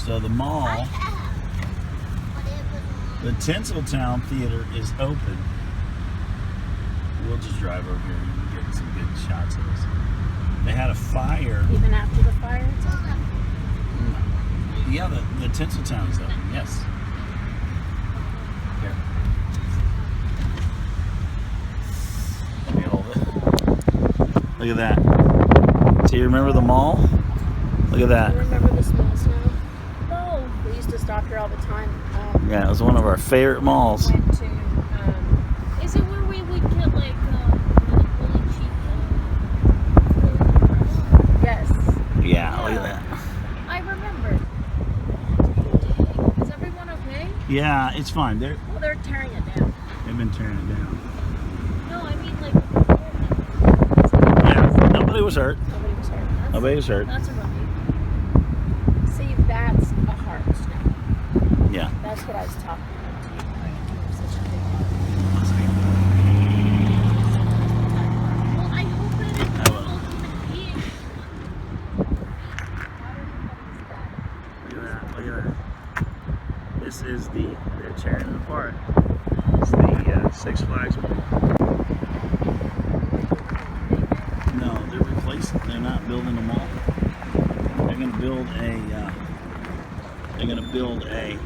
So the mall, the Tinseltown Theater is open. We'll just drive over here and get some good shots of this. They had a fire. Even after the fire, it's open? Yeah, the Tinseltown is open, yes. Here. Let me hold it. Look at that. So you remember the mall? Look at that. You remember the small snow? No. We used to stop here all the time. Yeah, it was one of our favorite malls. Went to, is it where we would get like really cheap? Yes. Yeah, look at that. I remember. Is everyone okay? Yeah, it's fine. Well, they're tearing it down. They've been tearing it down. No, I mean like. Yeah, nobody was hurt. Nobody was hurt. Nobody was hurt. That's a relief. See, that's a hard snow. Yeah. That's what I was talking about. Such a big Well, I hope that it's normal human beings. Look at that. Look at that. This is they're tearing it apart. It's the Six Flags Mall. No, they're replacing. They're not building a mall. They're going to build a.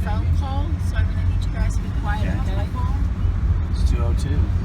Phone call, so I'm going to need you guys to be quiet. Okay. Phone call. It's 2:02.